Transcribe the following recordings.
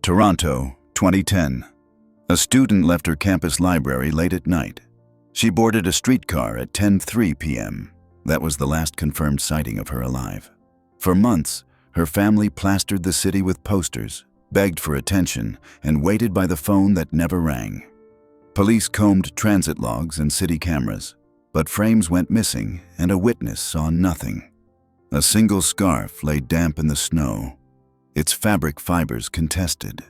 Toronto, 2010. A student left her campus library late at night. She boarded a streetcar at 10:03 p.m. That was the last confirmed sighting of her alive. For months, her family plastered the city with posters, begged for attention, and waited by the phone that never rang. Police combed transit logs and city cameras, but frames went missing and a witness saw nothing. A single scarf lay damp in the snow, its fabric fibers contested.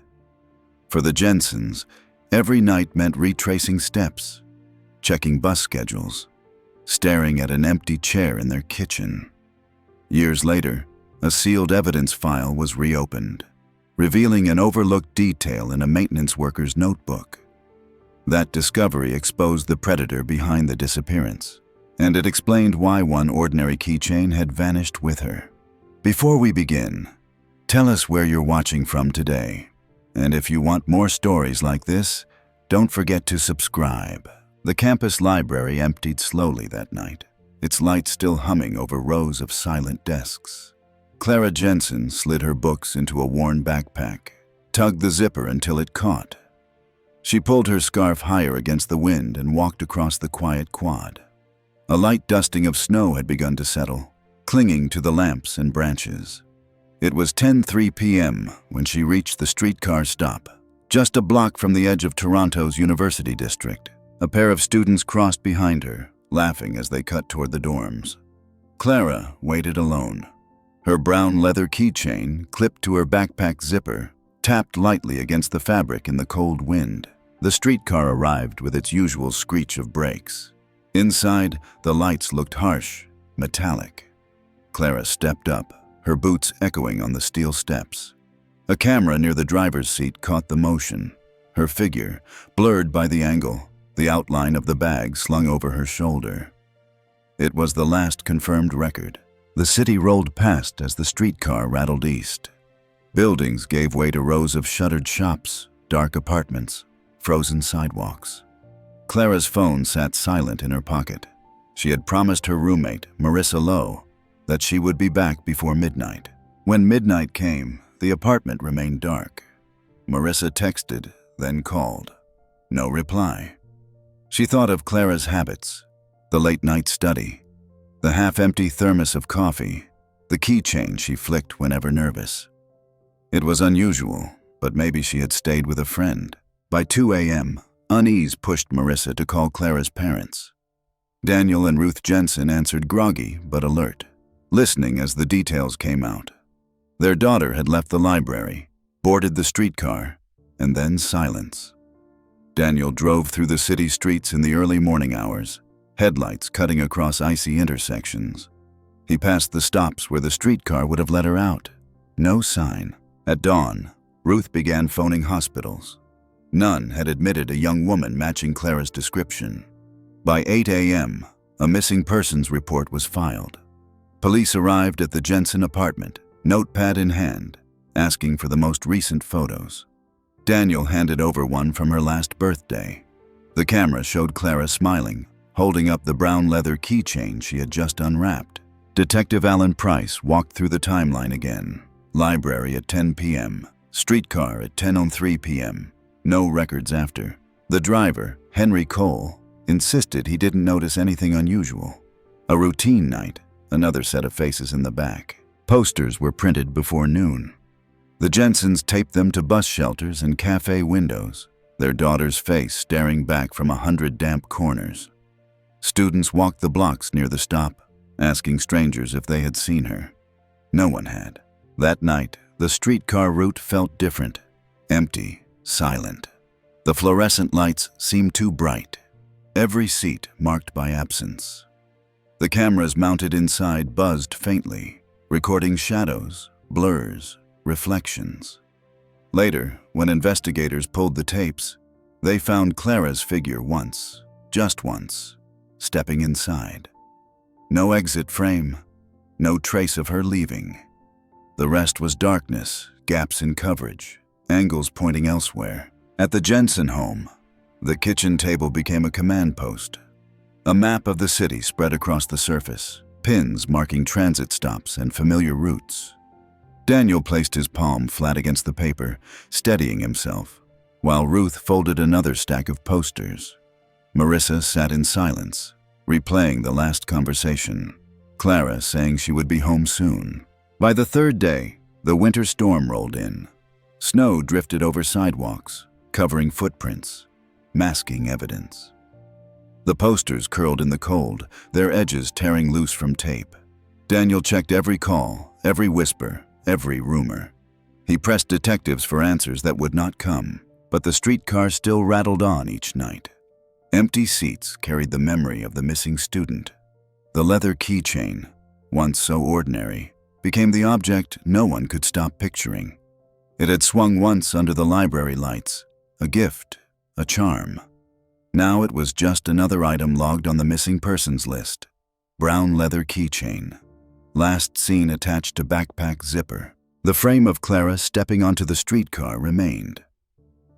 For the Jensens, every night meant retracing steps, checking bus schedules, staring at an empty chair in their kitchen. Years later, a sealed evidence file was reopened, revealing an overlooked detail in a maintenance worker's notebook. That discovery exposed the predator behind the disappearance, and it explained why one ordinary keychain had vanished with her. Before we begin, tell us where you're watching from today. And if you want more stories like this, don't forget to subscribe. The campus library emptied slowly that night, its lights still humming over rows of silent desks. Clara Jensen slid her books into a worn backpack, tugged the zipper until it caught. She pulled her scarf higher against the wind and walked across the quiet quad. A light dusting of snow had begun to settle, clinging to the lamps and branches. It was 10:03 p.m. when she reached the streetcar stop, just a block from the edge of Toronto's University District. A pair of students crossed behind her, laughing as they cut toward the dorms. Clara waited alone. Her brown leather keychain, clipped to her backpack zipper, tapped lightly against the fabric in the cold wind. The streetcar arrived with its usual screech of brakes. Inside, the lights looked harsh, metallic. Clara stepped up, her boots echoing on the steel steps. A camera near the driver's seat caught the motion, her figure blurred by the angle, the outline of the bag slung over her shoulder. It was the last confirmed record. The city rolled past as the streetcar rattled east. Buildings gave way to rows of shuttered shops, dark apartments, frozen sidewalks. Clara's phone sat silent in her pocket. She had promised her roommate, Marissa Lowe, that she would be back before midnight. When midnight came, the apartment remained dark. Marissa texted, then called. No reply. She thought of Clara's habits, the late-night study, the half-empty thermos of coffee, the keychain she flicked whenever nervous. It was unusual, but maybe she had stayed with a friend. By 2 a.m., unease pushed Marissa to call Clara's parents. Daniel and Ruth Jensen answered groggy but alert, listening as the details came out. Their daughter had left the library, boarded the streetcar, and then silence. Daniel drove through the city streets in the early morning hours, headlights cutting across icy intersections. He passed the stops where the streetcar would have let her out. No sign. At dawn, Ruth began phoning hospitals. None had admitted a young woman matching Clara's description. By 8 a.m., a missing persons report was filed. Police arrived at the Jensen apartment, notepad in hand, asking for the most recent photos. Daniel handed over one from her last birthday. The camera showed Clara smiling, holding up the brown leather keychain she had just unwrapped. Detective Alan Price walked through the timeline again. Library at 10 p.m., streetcar at 10:03 p.m., no records after. The driver, Henry Cole, insisted he didn't notice anything unusual. A routine night, another set of faces in the back. Posters were printed before noon. The Jensens taped them to bus shelters and cafe windows, their daughter's face staring back from 100 damp corners. Students walked the blocks near the stop, asking strangers if they had seen her. No one had. That night, the streetcar route felt different, empty, silent. The fluorescent lights seemed too bright, every seat marked by absence. The cameras mounted inside buzzed faintly, recording shadows, blurs, reflections. Later, when investigators pulled the tapes, they found Clara's figure once, just once, stepping inside. No exit frame, no trace of her leaving. The rest was darkness, gaps in coverage, angles pointing elsewhere. At the Jensen home, the kitchen table became a command post. A map of the city spread across the surface, pins marking transit stops and familiar routes. Daniel placed his palm flat against the paper, steadying himself, while Ruth folded another stack of posters. Marissa sat in silence, replaying the last conversation, Clara saying she would be home soon. By the third day, the winter storm rolled in. Snow drifted over sidewalks, covering footprints, masking evidence. The posters curled in the cold, their edges tearing loose from tape. Daniel checked every call, every whisper, every rumor. He pressed detectives for answers that would not come, but the streetcar still rattled on each night. Empty seats carried the memory of the missing student. The leather keychain, once so ordinary, became the object no one could stop picturing. It had swung once under the library lights, a gift, a charm. Now it was just another item logged on the missing persons list. Brown leather keychain. Last seen attached to backpack zipper. The frame of Clara stepping onto the streetcar remained.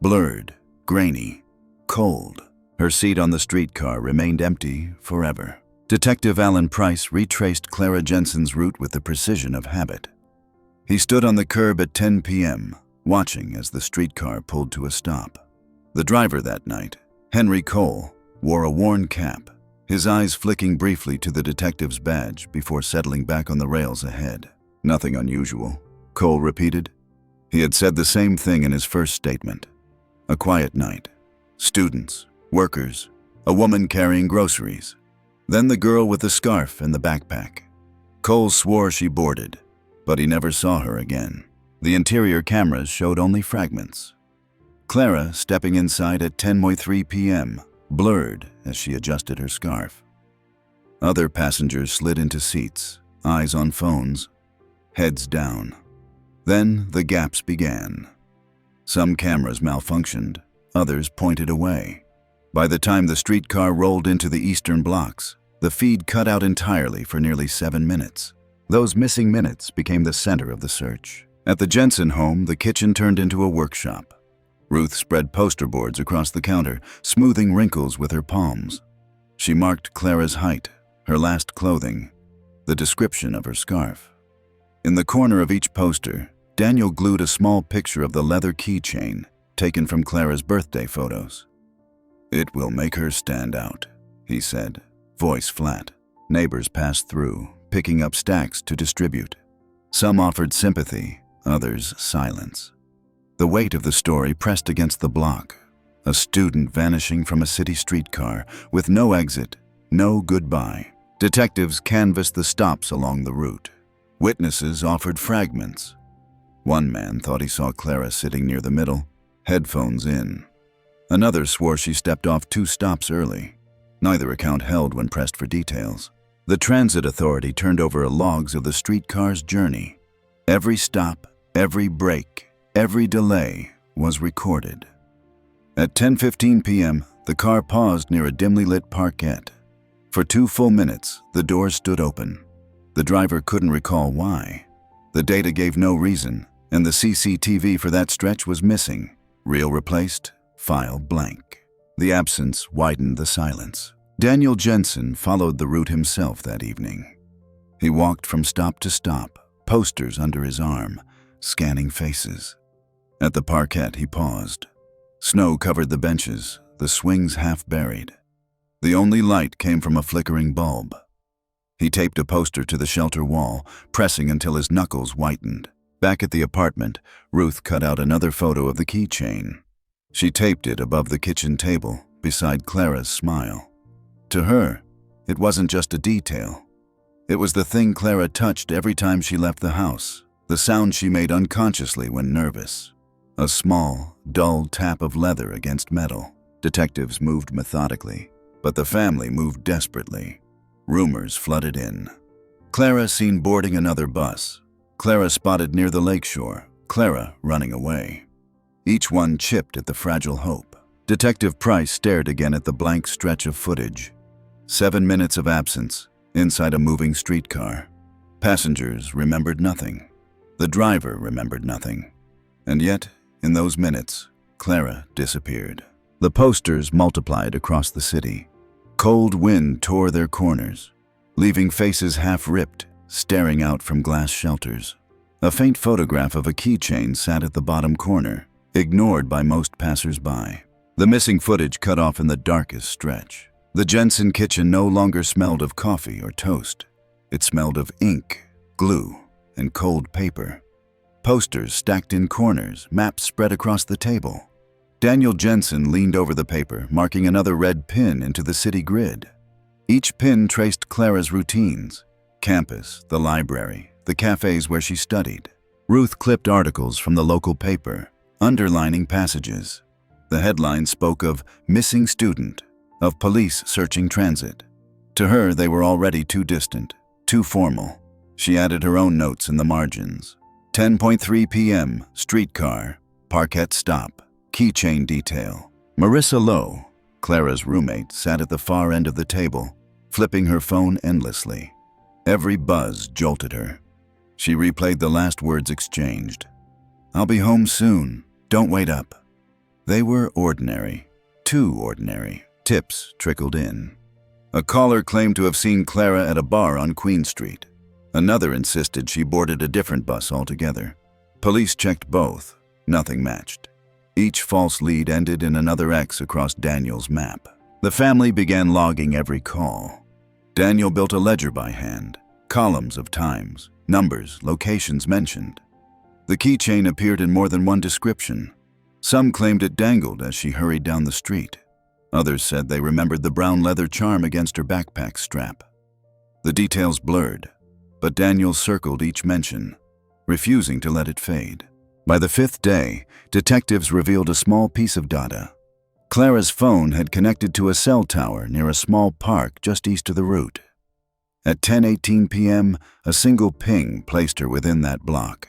Blurred, grainy, cold. Her seat on the streetcar remained empty forever. Detective Alan Price retraced Clara Jensen's route with the precision of habit. He stood on the curb at 10 p.m., watching as the streetcar pulled to a stop. The driver that night, Henry Cole, wore a worn cap, his eyes flicking briefly to the detective's badge before settling back on the rails ahead. Nothing unusual, Cole repeated. He had said the same thing in his first statement. A quiet night. Students, workers, a woman carrying groceries. Then the girl with the scarf and the backpack. Cole swore she boarded, but he never saw her again. The interior cameras showed only fragments. Clara stepping inside at 10:03 p.m., blurred as she adjusted her scarf. Other passengers slid into seats, eyes on phones, heads down. Then the gaps began. Some cameras malfunctioned, others pointed away. By the time the streetcar rolled into the eastern blocks, the feed cut out entirely for nearly 7 minutes. Those missing minutes became the center of the search. At the Jensen home, the kitchen turned into a workshop. Ruth spread poster boards across the counter, smoothing wrinkles with her palms. She marked Clara's height, her last clothing, the description of her scarf. In the corner of each poster, Daniel glued a small picture of the leather keychain taken from Clara's birthday photos. "It will make her stand out," he said, voice flat. Neighbors passed through, picking up stacks to distribute. Some offered sympathy, others silence. The weight of the story pressed against the block. A student vanishing from a city streetcar with no exit, no goodbye. Detectives canvassed the stops along the route. Witnesses offered fragments. One man thought he saw Clara sitting near the middle, headphones in. Another swore she stepped off 2 stops early. Neither account held when pressed for details. The transit authority turned over logs of the streetcar's journey. Every stop, every break, every delay was recorded. At 10:15 p.m., the car paused near a dimly lit parkette. For 2 full minutes, the doors stood open. The driver couldn't recall why. The data gave no reason, and the CCTV for that stretch was missing. Reel replaced, file blank. The absence widened the silence. Daniel Jensen followed the route himself that evening. He walked from stop to stop, posters under his arm, scanning faces. At the parkette, he paused. Snow covered the benches, the swings half buried. The only light came from a flickering bulb. He taped a poster to the shelter wall, pressing until his knuckles whitened. Back at the apartment, Ruth cut out another photo of the keychain. She taped it above the kitchen table, beside Clara's smile. To her, it wasn't just a detail. It was the thing Clara touched every time she left the house, the sound she made unconsciously when nervous. A small, dull tap of leather against metal. Detectives moved methodically, but the family moved desperately. Rumors flooded in. Clara seen boarding another bus. Clara spotted near the lakeshore. Clara running away. Each one chipped at the fragile hope. Detective Price stared again at the blank stretch of footage. 7 minutes of absence, inside a moving streetcar. Passengers remembered nothing. The driver remembered nothing. And yet, in those minutes, Clara disappeared. The posters multiplied across the city. Cold wind tore their corners, leaving faces half ripped, staring out from glass shelters. A faint photograph of a keychain sat at the bottom corner, ignored by most passers-by. The missing footage cut off in the darkest stretch. The Jensen kitchen no longer smelled of coffee or toast. It smelled of ink, glue, and cold paper. Posters stacked in corners, maps spread across the table. Daniel Jensen leaned over the paper, marking another red pin into the city grid. Each pin traced Clara's routines: campus, the library, the cafes where she studied. Ruth clipped articles from the local paper, underlining passages. The headline spoke of missing student, of police searching transit. To her, they were already too distant, too formal. She added her own notes in the margins. 10:3 p.m., streetcar, Parquet stop, keychain detail. Marissa Lowe, Clara's roommate, sat at the far end of the table, flipping her phone endlessly. Every buzz jolted her. She replayed the last words exchanged. "I'll be home soon. Don't wait up." They were ordinary, too ordinary. Tips trickled in. A caller claimed to have seen Clara at a bar on Queen Street. Another insisted she boarded a different bus altogether. Police checked both. Nothing matched. Each false lead ended in another X across Daniel's map. The family began logging every call. Daniel built a ledger by hand, columns of times, numbers, locations mentioned. The keychain appeared in more than one description. Some claimed it dangled as she hurried down the street. Others said they remembered the brown leather charm against her backpack strap. The details blurred, but Daniel circled each mention, refusing to let it fade. By the fifth day, detectives revealed a small piece of data. Clara's phone had connected to a cell tower near a small park just east of the route. At 10:18 p.m., a single ping placed her within that block.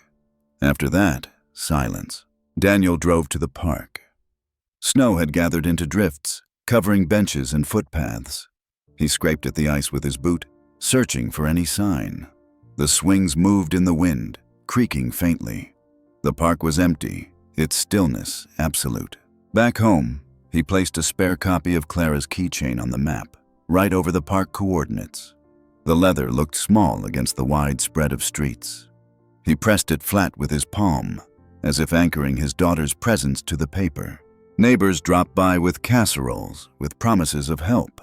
After that, silence. Daniel drove to the park. Snow had gathered into drifts, covering benches and footpaths. He scraped at the ice with his boot, searching for any sign. The swings moved in the wind, creaking faintly. The park was empty, its stillness absolute. Back home, he placed a spare copy of Clara's keychain on the map, right over the park coordinates. The leather looked small against the wide spread of streets. He pressed it flat with his palm, as if anchoring his daughter's presence to the paper. Neighbors dropped by with casseroles, with promises of help.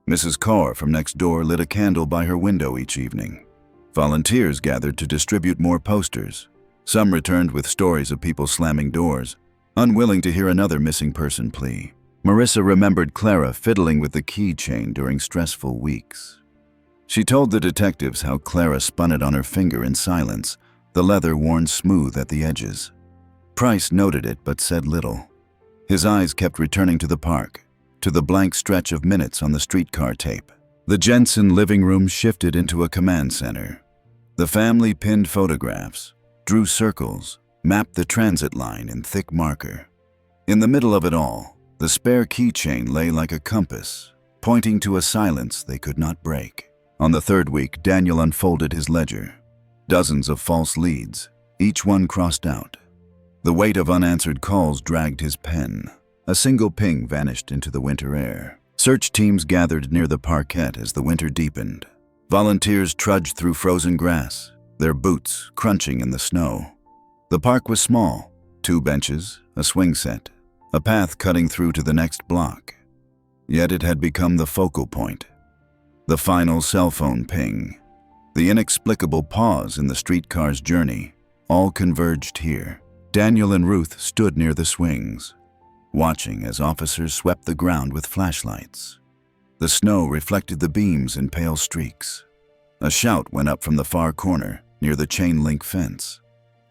Mrs. Carr from next door lit a candle by her window each evening. Volunteers gathered to distribute more posters. Some returned with stories of people slamming doors, unwilling to hear another missing person plea. Marissa remembered Clara fiddling with the keychain during stressful weeks. She told the detectives how Clara spun it on her finger in silence, the leather worn smooth at the edges. Price noted it but said little. His eyes kept returning to the park, to the blank stretch of minutes on the streetcar tape. The Jensen living room shifted into a command center. The family pinned photographs, drew circles, mapped the transit line in thick marker. In the middle of it all, the spare keychain lay like a compass, pointing to a silence they could not break. On the third week, Daniel unfolded his ledger. Dozens of false leads, each one crossed out. The weight of unanswered calls dragged his pen. A single ping vanished into the winter air. Search teams gathered near the parquet as the winter deepened. Volunteers trudged through frozen grass, their boots crunching in the snow. The park was small, 2 benches, a swing set, a path cutting through to the next block. Yet it had become the focal point. The final cell phone ping, the inexplicable pause in the streetcar's journey, all converged here. Daniel and Ruth stood near the swings, watching as officers swept the ground with flashlights. The snow reflected the beams in pale streaks. A shout went up from the far corner, near the chain-link fence.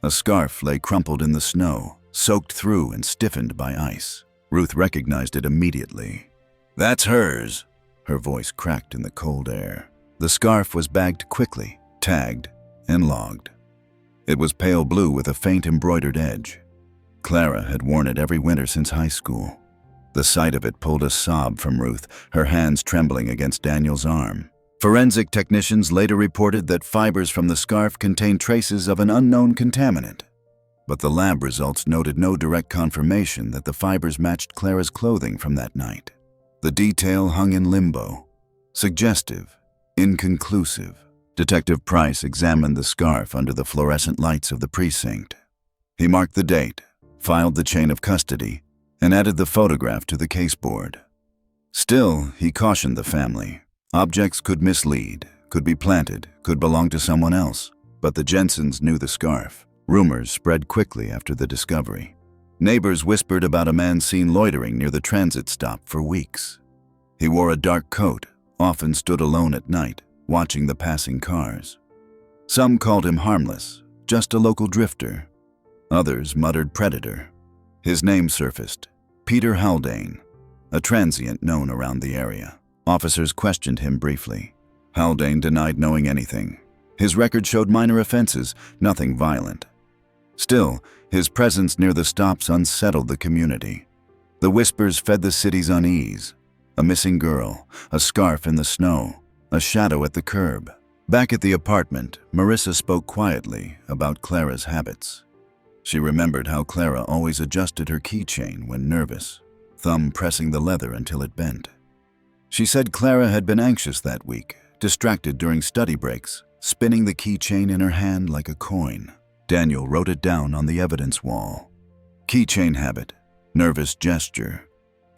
A scarf lay crumpled in the snow, soaked through and stiffened by ice. Ruth recognized it immediately. "That's hers," her voice cracked in the cold air. The scarf was bagged quickly, tagged, and logged. It was pale blue with a faint embroidered edge. Clara had worn it every winter since high school. The sight of it pulled a sob from Ruth, her hands trembling against Daniel's arm. Forensic technicians later reported that fibers from the scarf contained traces of an unknown contaminant. But the lab results noted no direct confirmation that the fibers matched Clara's clothing from that night. The detail hung in limbo, suggestive, inconclusive. Detective Price examined the scarf under the fluorescent lights of the precinct. He marked the date, filed the chain of custody, and added the photograph to the caseboard. Still, he cautioned the family. Objects could mislead, could be planted, could belong to someone else. But the Jensens knew the scarf. Rumors spread quickly after the discovery. Neighbors whispered about a man seen loitering near the transit stop for weeks. He wore a dark coat, often stood alone at night, watching the passing cars. Some called him harmless, just a local drifter. Others muttered predator. His name surfaced, Peter Haldane, a transient known around the area. Officers questioned him briefly. Haldane denied knowing anything. His record showed minor offenses, nothing violent. Still, his presence near the stops unsettled the community. The whispers fed the city's unease. A missing girl, a scarf in the snow, a shadow at the curb. Back at the apartment, Marissa spoke quietly about Clara's habits. She remembered how Clara always adjusted her keychain when nervous, thumb pressing the leather until it bent. She said Clara had been anxious that week, distracted during study breaks, spinning the keychain in her hand like a coin. Daniel wrote it down on the evidence wall. Keychain habit, nervous gesture.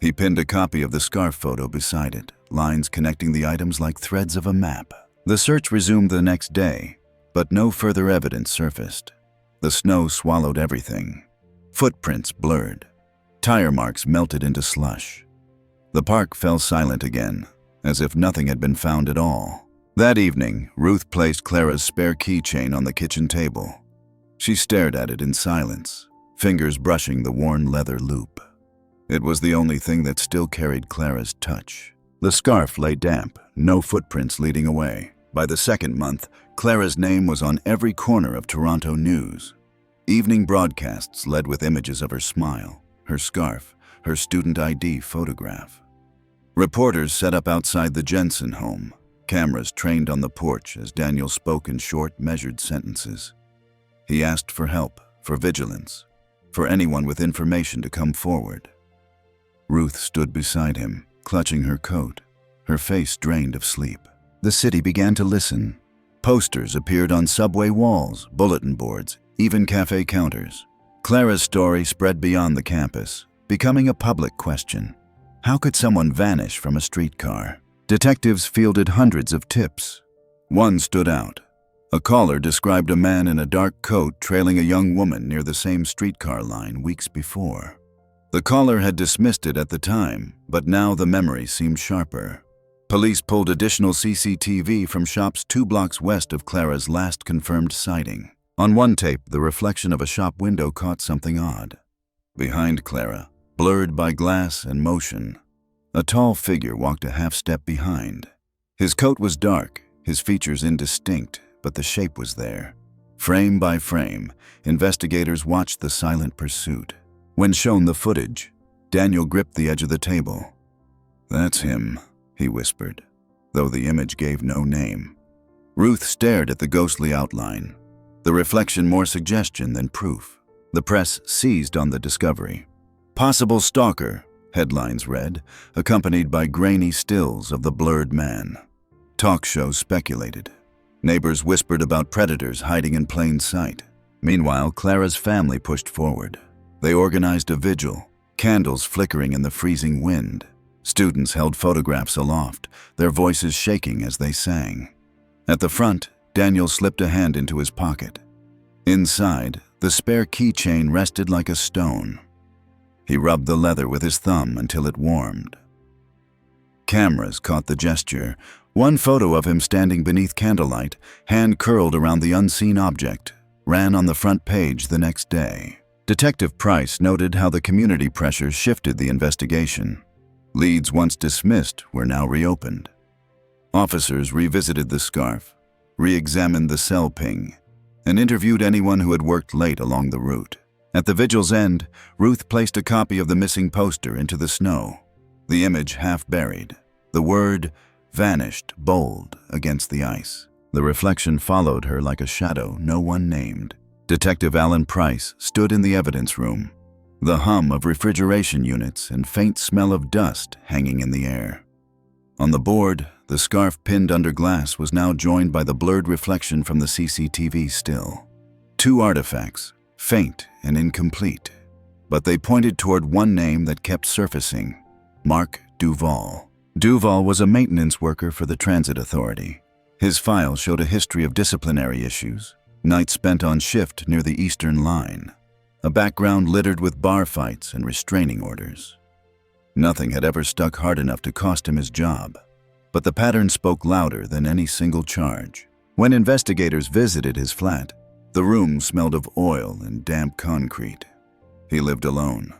He pinned a copy of the scarf photo beside it, lines connecting the items like threads of a map. The search resumed the next day, but no further evidence surfaced. The snow swallowed everything. Footprints blurred. Tire marks melted into slush. The park fell silent again, as if nothing had been found at all. That evening, Ruth placed Clara's spare keychain on the kitchen table. She stared at it in silence, fingers brushing the worn leather loop. It was the only thing that still carried Clara's touch. The scarf lay damp, no footprints leading away. By the second month, Clara's name was on every corner of Toronto news. Evening broadcasts led with images of her smile, her scarf, her student ID photograph. Reporters set up outside the Jensen home. Cameras trained on the porch as Daniel spoke in short, measured sentences. He asked for help, for vigilance, for anyone with information to come forward. Ruth stood beside him, clutching her coat, her face drained of sleep. The city began to listen. Posters appeared on subway walls, bulletin boards, even cafe counters. Clara's story spread beyond the campus, becoming a public question. How could someone vanish from a streetcar? Detectives fielded hundreds of tips. One stood out. A caller described a man in a dark coat trailing a young woman near the same streetcar line weeks before. The caller had dismissed it at the time, but now the memory seemed sharper. Police pulled additional CCTV from shops 2 blocks west of Clara's last confirmed sighting. On one tape, the reflection of a shop window caught something odd. Behind Clara, blurred by glass and motion, a tall figure walked a half-step behind. His coat was dark, his features indistinct, but the shape was there. Frame by frame, investigators watched the silent pursuit. When shown the footage, Daniel gripped the edge of the table. "That's him," he whispered, though the image gave no name. Ruth stared at the ghostly outline, the reflection more suggestion than proof. The press seized on the discovery. "Possible stalker," headlines read, accompanied by grainy stills of the blurred man. Talk shows speculated. Neighbors whispered about predators hiding in plain sight. Meanwhile, Clara's family pushed forward. They organized a vigil, candles flickering in the freezing wind. Students held photographs aloft, their voices shaking as they sang. At the front, Daniel slipped a hand into his pocket. Inside, the spare keychain rested like a stone. He rubbed the leather with his thumb until it warmed. Cameras caught the gesture. One photo of him standing beneath candlelight, hand curled around the unseen object, ran on the front page the next day. Detective Price noted how the community pressure shifted the investigation. Leads once dismissed were now reopened. Officers revisited the scarf, re-examined the cell ping, and interviewed anyone who had worked late along the route. At the vigil's end, Ruth placed a copy of the missing poster into the snow, the image half buried, the word vanished bold against the ice. The reflection followed her like a shadow no one named. Detective Alan Price stood in the evidence room, the hum of refrigeration units and faint smell of dust hanging in the air. On the board, the scarf pinned under glass was now joined by the blurred reflection from the CCTV still. Two artifacts, faint and incomplete, but they pointed toward one name that kept surfacing: Mark Duval. Duval was a maintenance worker for the Transit Authority. His file showed a history of disciplinary issues, nights spent on shift near the Eastern Line, a background littered with bar fights and restraining orders. Nothing had ever stuck hard enough to cost him his job, but the pattern spoke louder than any single charge. When investigators visited his flat, the room smelled of oil and damp concrete. He lived alone.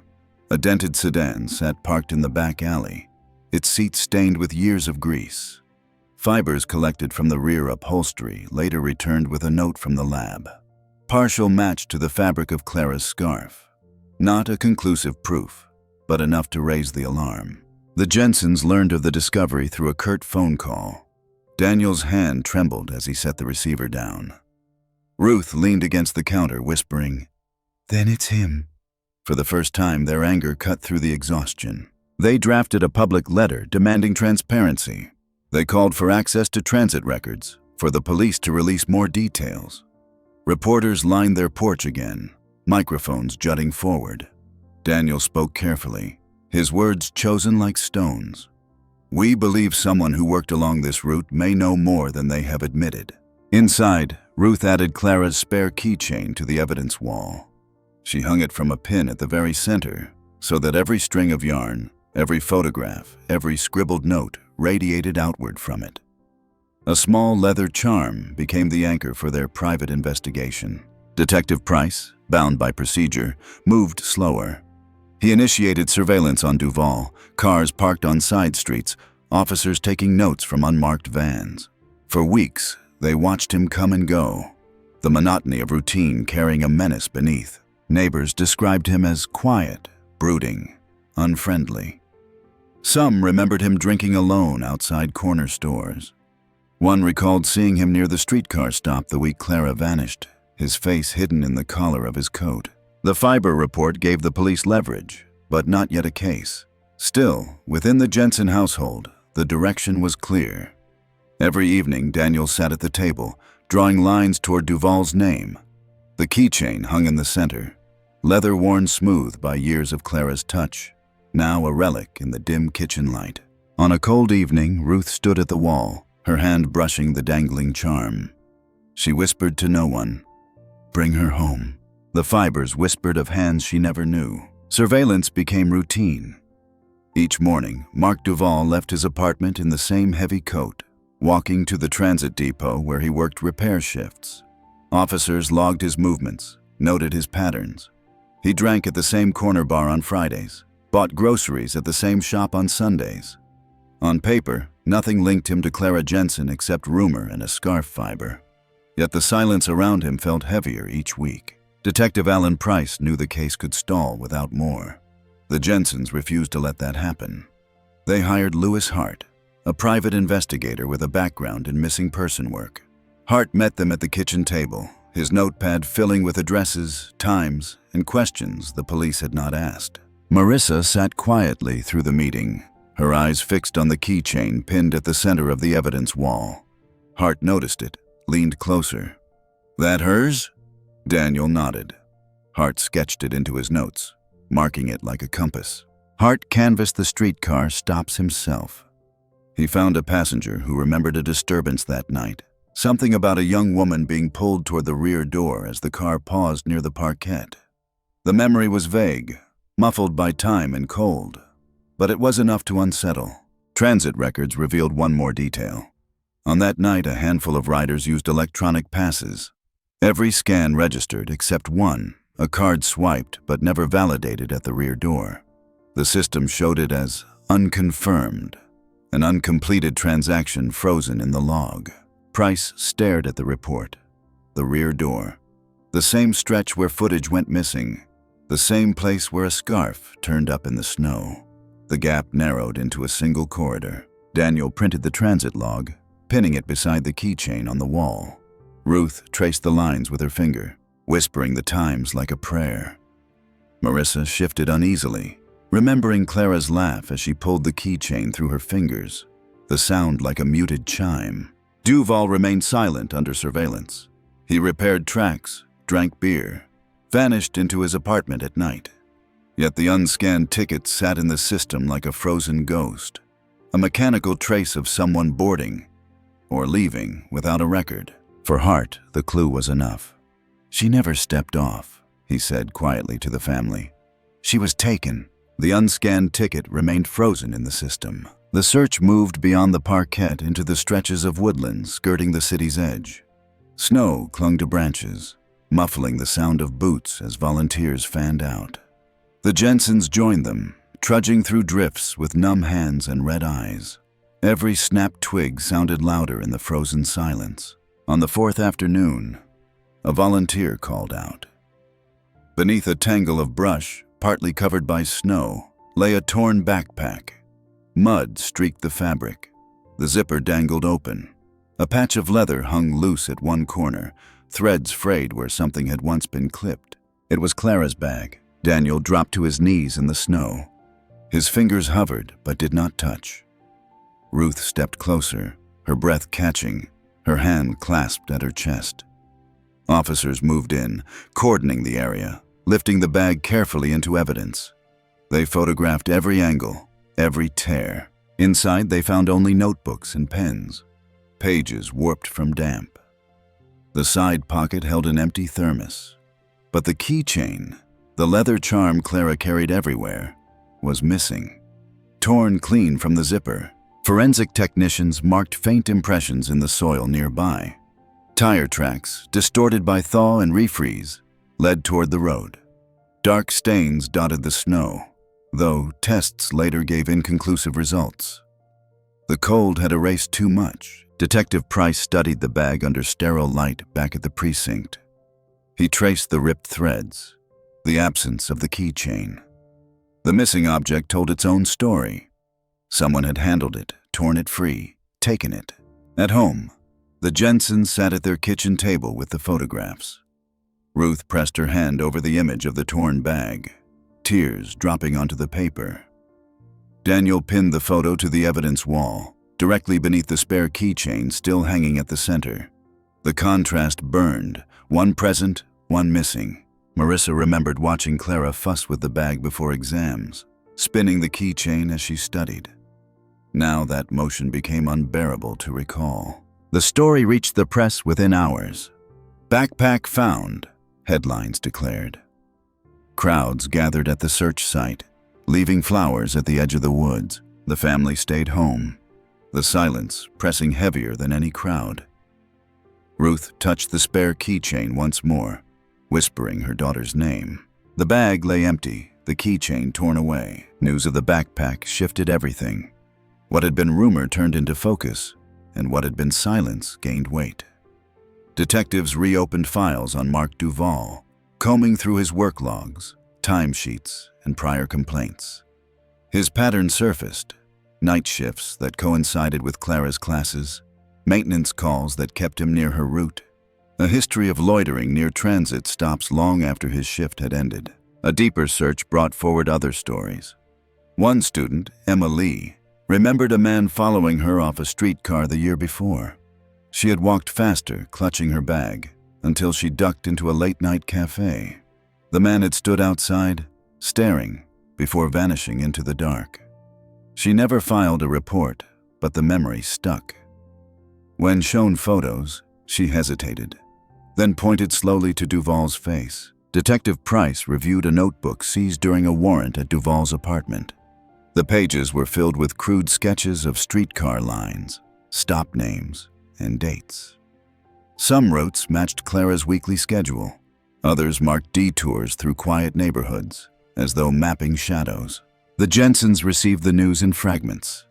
A dented sedan sat parked in the back alley, its seats stained with years of grease. Fibers collected from the rear upholstery later returned with a note from the lab. Partial match to the fabric of Clara's scarf. Not a conclusive proof, but enough to raise the alarm. The Jensens learned of the discovery through a curt phone call. Daniel's hand trembled as he set the receiver down. Ruth leaned against the counter, whispering, "Then it's him." For the first time, their anger cut through the exhaustion. They drafted a public letter demanding transparency. They called for access to transit records, for the police to release more details. Reporters lined their porch again, microphones jutting forward. Daniel spoke carefully, his words chosen like stones. "We believe someone who worked along this route may know more than they have admitted." Inside, Ruth added Clara's spare keychain to the evidence wall. She hung it from a pin at the very center, so that every string of yarn, every photograph, every scribbled note radiated outward from it. A small leather charm became the anchor for their private investigation. Detective Price, bound by procedure, moved slower. He initiated surveillance on Duval, cars parked on side streets, officers taking notes from unmarked vans. For weeks, they watched him come and go, the monotony of routine carrying a menace beneath. Neighbors described him as quiet, brooding, unfriendly. Some remembered him drinking alone outside corner stores. One recalled seeing him near the streetcar stop the week Clara vanished, his face hidden in the collar of his coat. The fiber report gave the police leverage, but not yet a case. Still, within the Jensen household, the direction was clear. Every evening, Daniel sat at the table, drawing lines toward Duval's name. The keychain hung in the center, leather worn smooth by years of Clara's touch, now a relic in the dim kitchen light. On a cold evening, Ruth stood at the wall, her hand brushing the dangling charm. She whispered to no one, "Bring her home." The fibers whispered of hands she never knew. Surveillance became routine. Each morning, Mark Duval left his apartment in the same heavy coat, walking to the transit depot where he worked repair shifts. Officers logged his movements, noted his patterns. He drank at the same corner bar on Fridays, bought groceries at the same shop on Sundays. On paper, nothing linked him to Clara Jensen except rumor and a scarf fiber. Yet the silence around him felt heavier each week. Detective Alan Price knew the case could stall without more. The Jensens refused to let that happen. They hired Lewis Hart, a private investigator with a background in missing person work. Hart met them at the kitchen table, his notepad filling with addresses, times, and questions the police had not asked. Marissa sat quietly through the meeting, her eyes fixed on the keychain pinned at the center of the evidence wall. Hart noticed it, leaned closer. "That hers?" Daniel nodded. Hart sketched it into his notes, marking it like a compass. Hart canvassed the streetcar stops himself. He found a passenger who remembered a disturbance that night, something about a young woman being pulled toward the rear door as the car paused near the parquet. The memory was vague, muffled by time and cold, but it was enough to unsettle. Transit records revealed one more detail. On that night, a handful of riders used electronic passes. Every scan registered except one, a card swiped but never validated at the rear door. The system showed it as unconfirmed, an uncompleted transaction frozen in the log. Price stared at the report. The rear door. The same stretch where footage went missing. The same place where a scarf turned up in the snow. The gap narrowed into a single corridor. Daniel printed the transit log, pinning it beside the keychain on the wall. Ruth traced the lines with her finger, whispering the times like a prayer. Marissa shifted uneasily, remembering Clara's laugh as she pulled the keychain through her fingers. the sound like a muted chime. Duval remained silent under surveillance. He repaired tracks, drank beer, vanished into his apartment at night. Yet the unscanned ticket sat in the system like a frozen ghost, a mechanical trace of someone boarding or leaving without a record. For Hart, the clue was enough. "She never stepped off," he said quietly to the family. "She was taken." The unscanned ticket remained frozen in the system. The search moved beyond the parquet into the stretches of woodlands skirting the city's edge. Snow clung to branches, muffling the sound of boots as volunteers fanned out. The Jensens joined them, trudging through drifts with numb hands and red eyes. Every snapped twig sounded louder in the frozen silence. On the fourth afternoon, a volunteer called out. Beneath a tangle of brush, partly covered by snow, lay a torn backpack. Mud streaked the fabric. The zipper dangled open. A patch of leather hung loose at one corner, threads frayed where something had once been clipped. It was Clara's bag. Daniel dropped to his knees in the snow. His fingers hovered but did not touch. Ruth stepped closer, her breath catching, her hand clasped at her chest. Officers moved in, cordoning the area, lifting the bag carefully into evidence. They photographed every angle, every tear. Inside, they found only notebooks and pens, pages warped from damp. The side pocket held an empty thermos. But the keychain, the leather charm Clara carried everywhere, was missing. Torn clean from the zipper, forensic technicians marked faint impressions in the soil nearby. Tire tracks, distorted by thaw and refreeze, led toward the road. Dark stains dotted the snow, though tests later gave inconclusive results. The cold had erased too much. Detective Price studied the bag under sterile light back at the precinct. He traced the ripped threads, the absence of the keychain. The missing object told its own story. Someone had handled it, torn it free, taken it. At home, the Jensens sat at their kitchen table with the photographs. Ruth pressed her hand over the image of the torn bag, tears dropping onto the paper. Daniel pinned the photo to the evidence wall, directly beneath the spare keychain still hanging at the center. The contrast burned, one present, one missing. Marissa remembered watching Clara fuss with the bag before exams, spinning the keychain as she studied. Now that motion became unbearable to recall. The story reached the press within hours. "Backpack found," headlines declared. Crowds gathered at the search site, leaving flowers at the edge of the woods. The family stayed home, the silence pressing heavier than any crowd. Ruth touched the spare keychain once more, whispering her daughter's name. The bag lay empty, the keychain torn away. News of the backpack shifted everything. What had been rumor turned into focus, and what had been silence gained weight. Detectives reopened files on Mark Duval, combing through his work logs, timesheets, and prior complaints. His pattern surfaced: night shifts that coincided with Clara's classes, maintenance calls that kept him near her route, a history of loitering near transit stops long after his shift had ended. A deeper search brought forward other stories. One student, Emma Lee, remembered a man following her off a streetcar the year before. She had walked faster, clutching her bag, until she ducked into a late-night cafe. The man had stood outside, staring, before vanishing into the dark. She never filed a report, but the memory stuck. When shown photos, she hesitated, then pointed slowly to Duval's face. Detective Price reviewed a notebook seized during a warrant at Duval's apartment. The pages were filled with crude sketches of streetcar lines, stop names, and dates. Some routes matched Clara's weekly schedule. Others marked detours through quiet neighborhoods, as though mapping shadows. The Jensens received the news in fragments.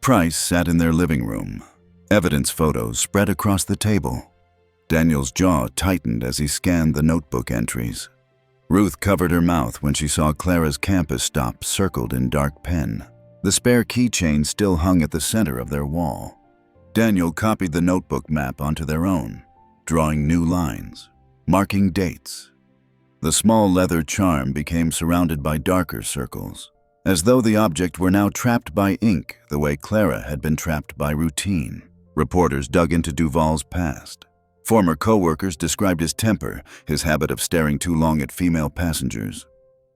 Price sat in their living room. Evidence photos spread across the table. Daniel's jaw tightened as he scanned the notebook entries. Ruth covered her mouth when she saw Clara's campus stop circled in dark pen. The spare keychain still hung at the center of their wall. Daniel copied the notebook map onto their own, drawing new lines, marking dates. The small leather charm became surrounded by darker circles, as though the object were now trapped by ink the way Clara had been trapped by routine. Reporters dug into Duval's past. Former co-workers described his temper, his habit of staring too long at female passengers.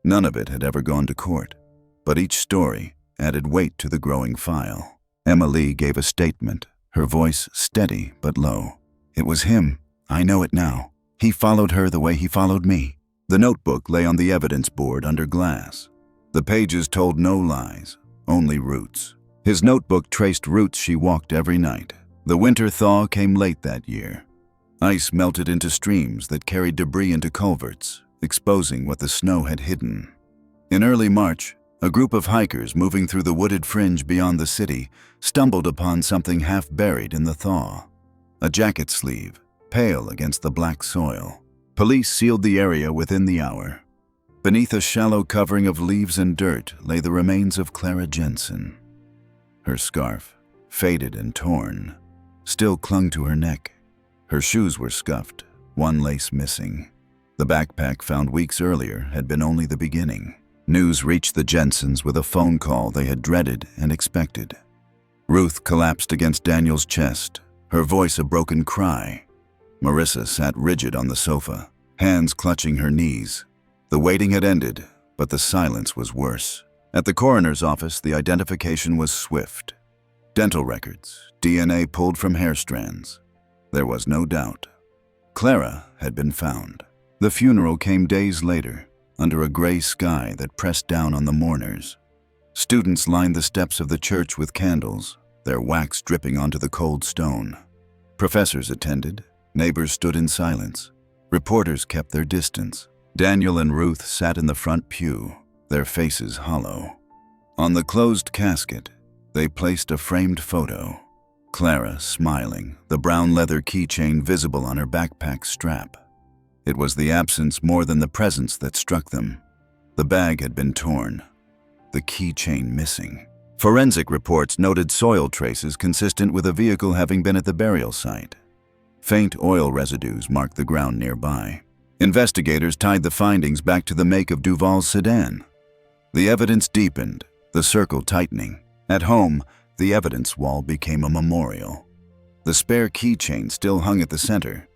None of it had ever gone to court, but each story added weight to the growing file. Emma Lee gave a statement, her voice steady but low. "It was him. I know it now. He followed her the way he followed me." The notebook lay on the evidence board under glass. The pages told no lies, only routes. His notebook traced routes she walked every night. The winter thaw came late that year. Ice melted into streams that carried debris into culverts, exposing what the snow had hidden. In early March, a group of hikers moving through the wooded fringe beyond the city stumbled upon something half buried in the thaw. A jacket sleeve, pale against the black soil. Police sealed the area within the hour. Beneath a shallow covering of leaves and dirt lay the remains of Clara Jensen. Her scarf, faded and torn, still clung to her neck. Her shoes were scuffed, one lace missing. The backpack found weeks earlier had been only the beginning. News reached the Jensens with a phone call they had dreaded and expected. Ruth collapsed against Daniel's chest, her voice a broken cry. Marissa sat rigid on the sofa, hands clutching her knees. The waiting had ended, but the silence was worse. At the coroner's office, the identification was swift. Dental records, DNA pulled from hair strands. There was no doubt. Clara had been found. The funeral came days later, under a gray sky that pressed down on the mourners. Students lined the steps of the church with candles, their wax dripping onto the cold stone. Professors attended, neighbors stood in silence. Reporters kept their distance. Daniel and Ruth sat in the front pew, their faces hollow. On the closed casket, they placed a framed photo. Clara smiling, the brown leather keychain visible on her backpack strap. It was the absence more than the presence that struck them. The bag had been torn, the keychain missing. Forensic reports noted soil traces consistent with a vehicle having been at the burial site. Faint oil residues marked the ground nearby. Investigators tied the findings back to the make of Duval's sedan. The evidence deepened, the circle tightening. At home, the evidence wall became a memorial. The spare keychain still hung at the center,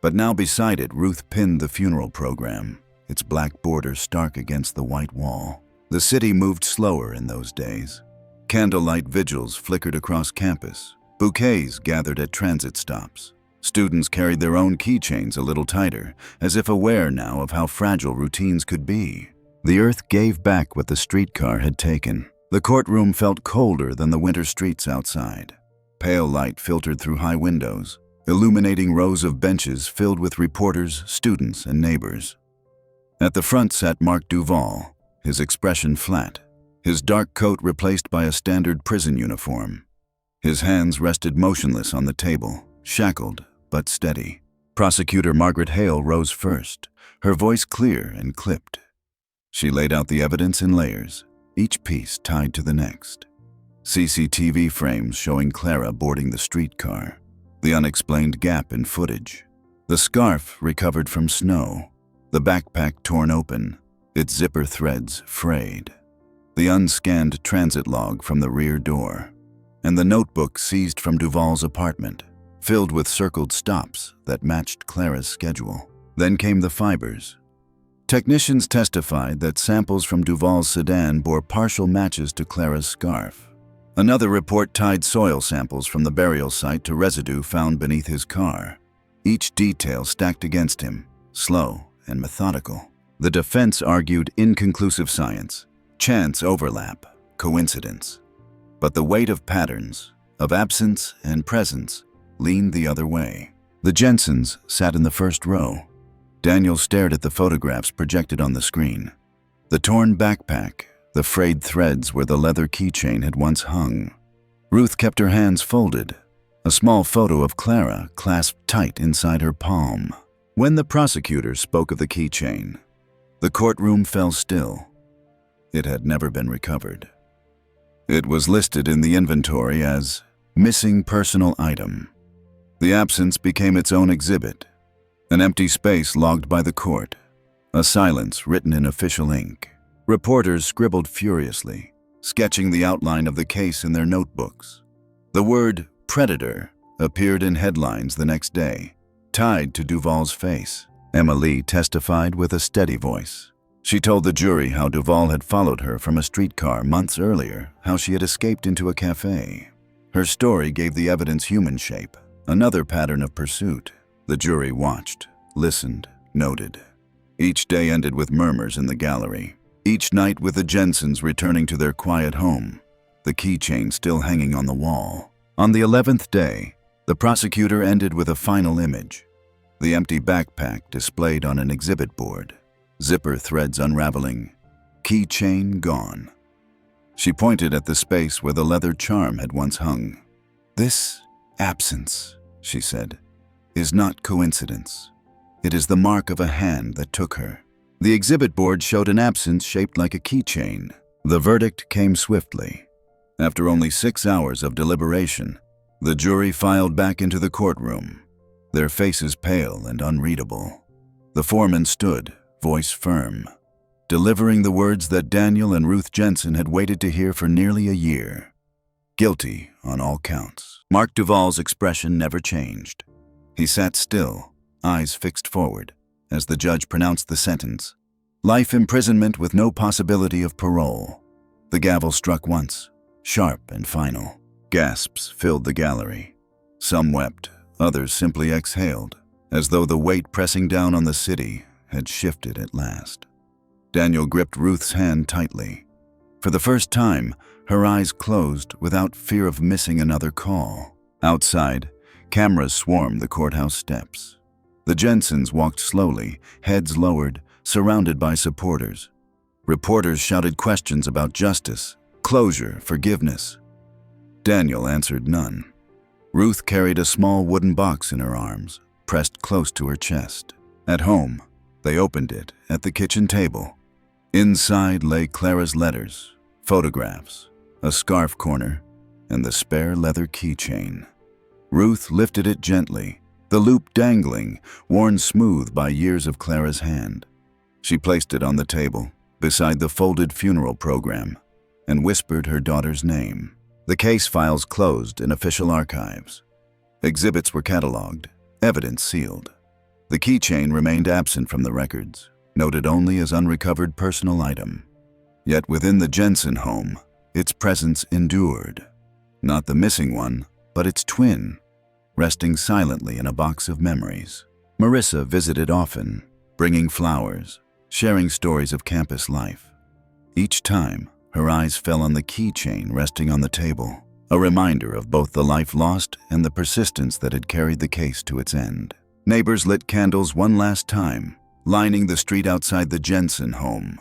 but now beside it Ruth pinned the funeral program, its black border stark against the white wall. The city moved slower in those days. Candlelight vigils flickered across campus. Bouquets gathered at transit stops. Students carried their own keychains a little tighter, as if aware now of how fragile routines could be. The earth gave back what the streetcar had taken. The courtroom felt colder than the winter streets outside. Pale light filtered through high windows, illuminating rows of benches filled with reporters, students, and neighbors. At the front sat Mark Duval, his expression flat, his dark coat replaced by a standard prison uniform. His hands rested motionless on the table, shackled but steady. Prosecutor Margaret Hale rose first, her voice clear and clipped. She laid out the evidence in layers, each piece tied to the next. CCTV frames showing Clara boarding the streetcar, the unexplained gap in footage, the scarf recovered from snow, the backpack torn open, its zipper threads frayed, the unscanned transit log from the rear door, and the notebook seized from Duval's apartment, filled with circled stops that matched Clara's schedule. Then came the fibers. Technicians testified that samples from Duval's sedan bore partial matches to Clara's scarf. Another report tied soil samples from the burial site to residue found beneath his car. Each detail stacked against him, slow and methodical. The defense argued inconclusive science, chance overlap, coincidence. But the weight of patterns, of absence and presence, leaned the other way. The Jensens sat in the first row. Daniel stared at the photographs projected on the screen. The torn backpack, the frayed threads where the leather keychain had once hung. Ruth kept her hands folded, a small photo of Clara clasped tight inside her palm. When the prosecutor spoke of the keychain, the courtroom fell still. It had never been recovered. It was listed in the inventory as missing personal item. The absence became its own exhibit, an empty space logged by the court, a silence written in official ink. Reporters scribbled furiously, sketching the outline of the case in their notebooks. The word predator appeared in headlines the next day, tied to Duvall's face. Emma Lee testified with a steady voice. She told the jury how Duvall had followed her from a streetcar months earlier, how she had escaped into a cafe. Her story gave the evidence human shape, another pattern of pursuit. The jury watched, listened, noted. Each day ended with murmurs in the gallery. Each night with the Jensens returning to their quiet home, the keychain still hanging on the wall. On the 11th day, the prosecutor ended with a final image. The empty backpack displayed on an exhibit board, zipper threads unraveling, keychain gone. She pointed at the space where the leather charm had once hung. "This absence," she said, "is not coincidence. It is the mark of a hand that took her." The exhibit board showed an absence shaped like a keychain. The verdict came swiftly. After only 6 hours of deliberation, the jury filed back into the courtroom, their faces pale and unreadable. The foreman stood, voice firm, delivering the words that Daniel and Ruth Jensen had waited to hear for nearly a year. Guilty on all counts. Mark Duvall's expression never changed. He sat still, eyes fixed forward, as the judge pronounced the sentence. Life imprisonment with no possibility of parole. The gavel struck once, sharp and final. Gasps filled the gallery. Some wept, others simply exhaled, as though the weight pressing down on the city had shifted at last. Daniel gripped Ruth's hand tightly. For the first time, her eyes closed without fear of missing another call. Outside, cameras swarmed the courthouse steps. The Jensens walked slowly, heads lowered, surrounded by supporters. Reporters shouted questions about justice, closure, forgiveness. Daniel answered none. Ruth carried a small wooden box in her arms, pressed close to her chest. At home, they opened it at the kitchen table. Inside lay Clara's letters, photographs, a scarf corner, and the spare leather keychain. Ruth lifted it gently, the loop dangling, worn smooth by years of Clara's hand. She placed it on the table, beside the folded funeral program, and whispered her daughter's name. The case files closed in official archives. Exhibits were cataloged, evidence sealed. The keychain remained absent from the records, noted only as unrecovered personal item. Yet within the Jensen home, its presence endured. Not the missing one, but its twin, resting silently in a box of memories. Marissa visited often, bringing flowers, sharing stories of campus life. Each time, her eyes fell on the keychain resting on the table, a reminder of both the life lost and the persistence that had carried the case to its end. Neighbors lit candles one last time, lining the street outside the Jensen home.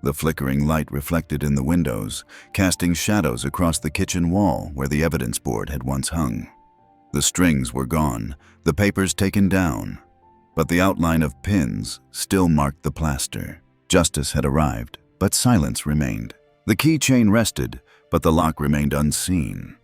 The flickering light reflected in the windows, casting shadows across the kitchen wall where the evidence board had once hung. The strings were gone, the papers taken down, but the outline of pins still marked the plaster. Justice had arrived, but silence remained. The keychain rested, but the lock remained unseen.